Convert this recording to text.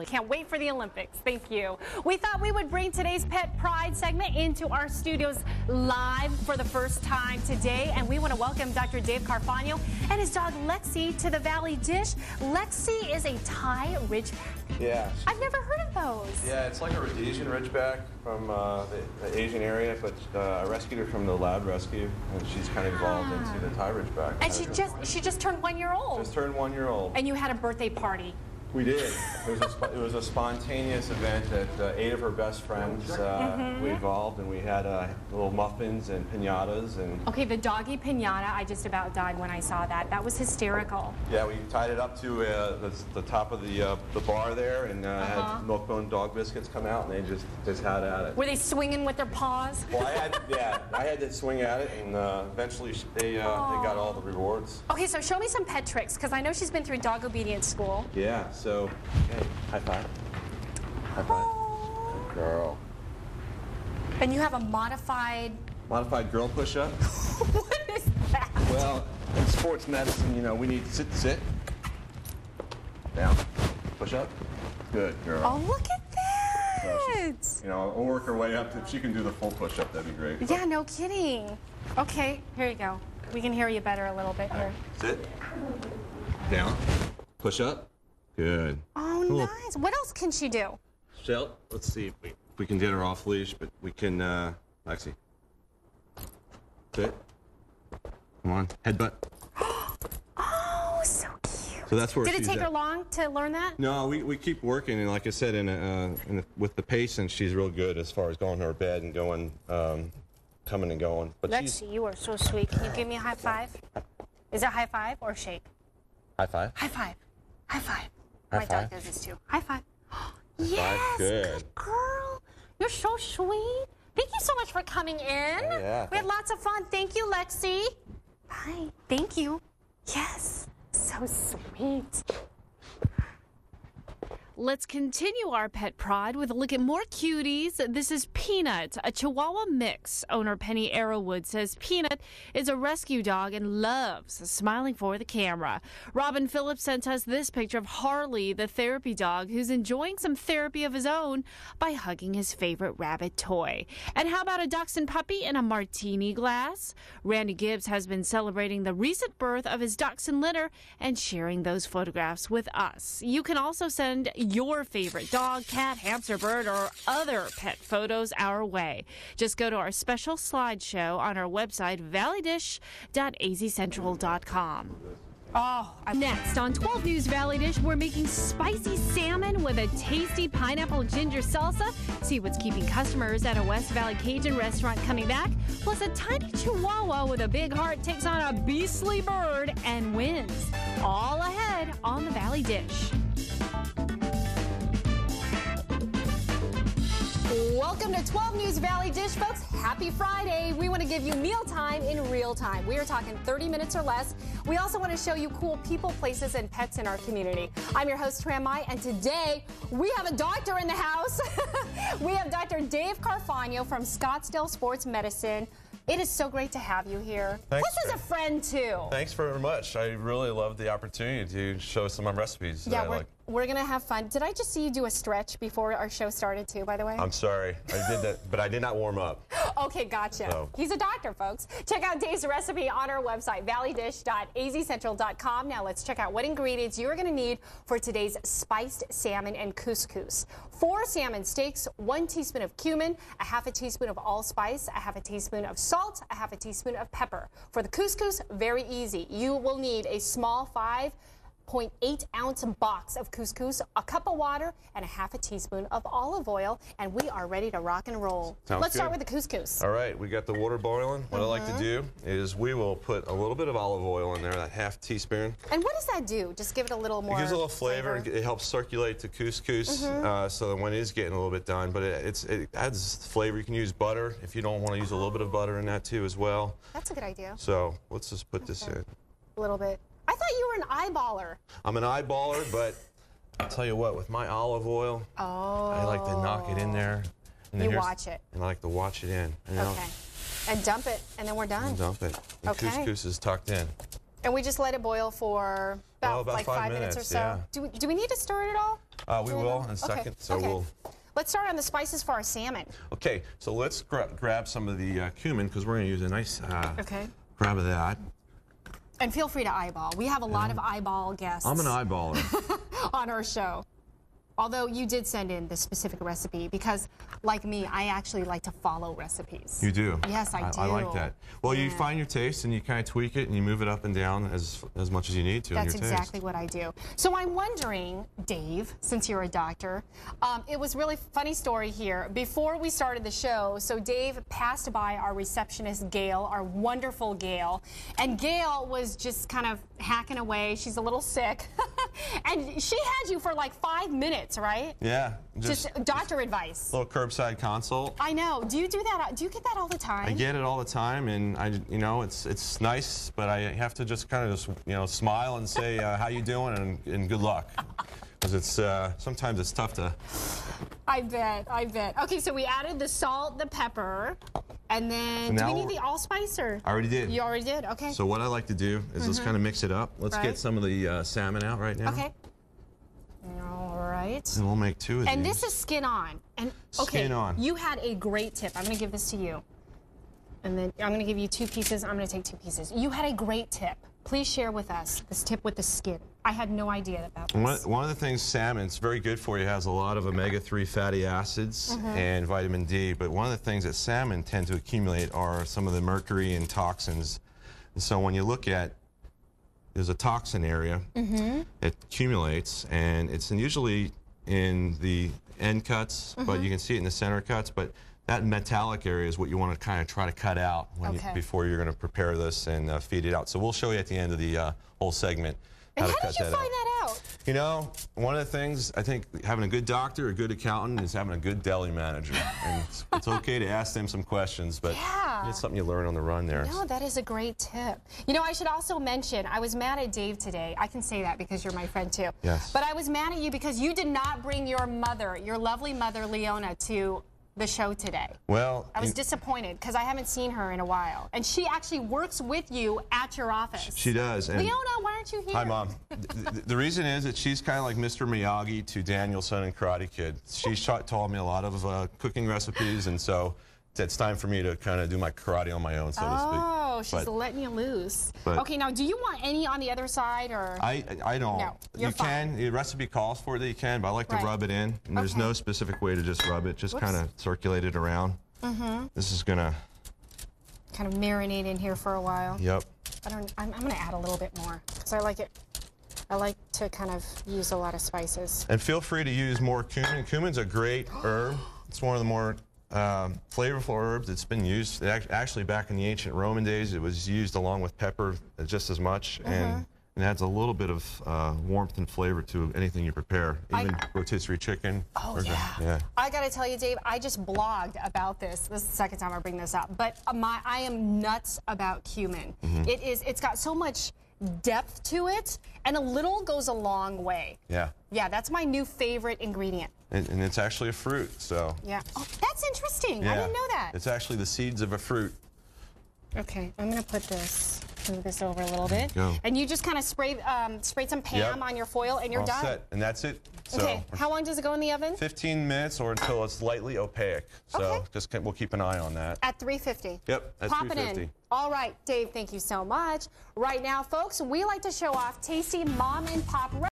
Can't wait for the Olympics. Thank you. We thought we would bring today's Pet Pride segment into our studios live for the first time today, and we want to welcome Dr. Dave Carfagno and his dog Lexxi to the Valley Dish. Lexxi is a Thai Ridgeback. Yeah. I've never heard of those. Yeah, it's like a Rhodesian Ridgeback from the Asian area, but I rescued her from the lab rescue, and she's kind of evolved into the Thai Ridgeback. And she just turned 1 year old. Just turned 1 year old. And you had a birthday party. We did. It was a spontaneous event that 8 of her best friends we involved, and we had little muffins and piñatas. And okay, the doggy piñata, I just about died when I saw that. That was hysterical. Yeah, we tied it up to the top of the bar there, and had milk-bone dog biscuits come out, and they just had at it. Were they swinging with their paws? Well, I had to swing at it, and eventually they got all the rewards. Okay, so show me some pet tricks, because I know she's been through dog obedience school. Yeah. So, hey, high five. High five. Oh. Good girl. And you have a modified girl push-up. What is that? Well, in sports medicine, you know, we need sit, down, push up. Good girl. Oh, look at that. So you know, we'll work her way up. If she can do the full push-up, that'd be great. Yeah, no kidding. Okay, here you go. We can hear you better a little bit here. Sit. Down. Push up. Good. Oh, cool. Nice. What else can she do? Shell, let's see if we can get her off leash, but we can, Lexi. Sit. Come on, headbutt. Oh, so cute. So that's where Did it take her long to learn that? No, we keep working, and like I said, with the patience, she's real good as far as going to her bed and going, coming and going. But Lexi, you are so sweet. Can you give me a high five? Is it high five or shake? High five. High five. High five. High My five. dog does this too. High five. Yes, good girl. You're so sweet. Thank you so much for coming in. Yeah. We had lots of fun. Thank you, Lexi. Bye. Thank you. Yes. So sweet. Let's continue our pet pride with a look at more cuties. This is Peanut, a Chihuahua mix. Owner Penny Arrowwood says Peanut is a rescue dog and loves smiling for the camera. Robin Phillips sent us this picture of Harley, the therapy dog, who's enjoying some therapy of his own by hugging his favorite rabbit toy. And how about a dachshund puppy in a martini glass? Randy Gibbs has been celebrating the recent birth of his dachshund litter and sharing those photographs with us. You can also send your favorite dog, cat, hamster, bird, or other pet photos our way. Just go to our special slideshow on our website, valleydish.azcentral.com. Oh, next on 12 News Valley Dish, we're making spicy salmon with a tasty pineapple ginger salsa. See what's keeping customers at a West Valley Cajun restaurant coming back. Plus, a tiny chihuahua with a big heart takes on a beastly bird and wins. All ahead on the Valley Dish. Welcome to 12 News Valley Dish, folks. Happy Friday. We want to give you mealtime in real time. We are talking 30 minutes or less. We also want to show you cool people, places, and pets in our community. I'm your host, Tram Mai, and today we have a doctor in the house. We have Dr. Dave Carfagno from Scottsdale Sports Medicine. It is so great to have you here. Thanks, Plus, as a friend, too. Thanks very much. I really love the opportunity to show some of my recipes that I like. We're going to have fun. Did I just see you do a stretch before our show started, too, by the way? I'm sorry. I did that, but I did not warm up. Okay, gotcha. So. He's a doctor, folks. Check out Dave's recipe on our website, valleydish.azcentral.com. Now let's check out what ingredients you're going to need for today's spiced salmon and couscous. 4 salmon steaks, 1 teaspoon of cumin, a half a teaspoon of allspice, a half a teaspoon of salt, a half a teaspoon of pepper. For the couscous, very easy. You will need a small 5.8-ounce box of couscous, a cup of water, and a half a teaspoon of olive oil, and we are ready to rock and roll. Let's start with the couscous. All right, we got the water boiling. What I like to do is we will put a little bit of olive oil in there, that half teaspoon. And what does that do? Just give it a little more. It gives a little flavor. It helps circulate the couscous so that when it is getting a little bit done, but it adds flavor. You can use butter if you don't want to use a little bit of butter in that too as well. That's a good idea. So let's just put this in. A little bit. I thought you were an eyeballer. I'm an eyeballer, but I'll tell you what, with my olive oil, I like to knock it in there. And you watch it. And I like to watch it in. Okay. And dump it, and then we're done. And dump it. And couscous is tucked in. And we just let it boil for About like 5 minutes or so. Yeah. Do we need to stir it at all? We will in a second. So we'll. Let's start on the spices for our salmon. Okay, so let's grab some of the cumin because we're going to use a nice grab of that. And feel free to eyeball. We have a lot of eyeball guests. I'm an eyeballer. On our show. Although you did send in the specific recipe because, like me, I actually like to follow recipes. You do? Yes, I do. I like that. Well, you find your taste and you kind of tweak it and you move it up and down as much as you need to. That's exactly what I do. So I'm wondering, Dave, since you're a doctor, it was really funny story here. Before we started the show, so Dave passed by our receptionist, Gail, our wonderful Gail, and Gail was just kind of hacking away. She's a little sick. And she had you for like 5 minutes, right? Yeah. Just doctor advice. Little curbside consult. I know. Do you do that? Do you get that all the time? I get it all the time, and it's nice, but I have to just kind of smile and say how you doing and good luck, because it's sometimes it's tough to. I bet. Okay, so we added the salt, the pepper, and then do we need the allspice or? I already did. You already did. Okay. So what I like to do is just kind of mix it up. Let's get some of the salmon out right now. Okay. All right. And we'll make 2 of these. And this is skin on. And okay, skin on. You had a great tip. I'm going to give this to you. And then I'm going to give you 2 pieces. I'm going to take 2 pieces. You had a great tip. Please share with us this tip with the skin. I had no idea about this. One of the things salmon's very good for you, has a lot of omega-3 fatty acids and vitamin D, but one of the things that salmon tend to accumulate are some of the mercury and toxins. And so when you look at, there's a toxin area, it accumulates, and it's usually in the end cuts, but you can see it in the center cuts, but that metallic area is what you want to kind of try to cut out before you're going to prepare this and feed it out. So we'll show you at the end of the whole segment how to cut that out. How did you find that out? You know, one of the things, I think having a good doctor, a good accountant, is having a good deli manager. And it's okay to ask them some questions, but it's something you learn on the run there. No, that is a great tip. You know, I should also mention, I was mad at Dave today. I can say that because you're my friend too. Yes. But I was mad at you because you did not bring your mother, your lovely mother, Leona, to the show today. Well, I was disappointed because I haven't seen her in a while. And she actually works with you at your office. She does. And Leona, why aren't you here? Hi, Mom. The reason is that she's kind of like Mr. Miyagi to Daniel-san and Karate Kid. She taught me a lot of cooking recipes, and so it's time for me to kind of do my karate on my own, so to speak. Oh, she's letting you loose. Okay, now, do you want any on the other side, or? I don't. No, you're fine. The recipe calls for it that you can, but I like to rub it in. And there's no specific way to just rub it. Just kind of circulate it around. This is going to kind of marinate in here for a while. Yep. I'm going to add a little bit more because I like it. I like to kind of use a lot of spices. And feel free to use more cumin. Cumin's a great herb. It's one of the more flavorful herbs. It's been used, actually back in the ancient Roman days, it was used along with pepper just as much, and it adds a little bit of warmth and flavor to anything you prepare, even rotisserie chicken. Oh, yeah. I got to tell you, Dave, I just blogged about this. This is the second time I bring this up, but I am nuts about cumin. It's got so much depth to it, and a little goes a long way. Yeah, that's my new favorite ingredient. And it's actually a fruit, so. Yeah. Oh, that's interesting. I didn't know that. It's actually the seeds of a fruit. Okay, I'm going to move this over a little bit. Go. And you just kind of spray some Pam on your foil, and you're done. Set. And that's it. So okay, how long does it go in the oven? 15 minutes or until it's lightly opaque. So we'll keep an eye on that. At 350? Yep, at 350. Pop it in. All right, Dave, thank you so much. Right now, folks, we like to show off tasty mom and pop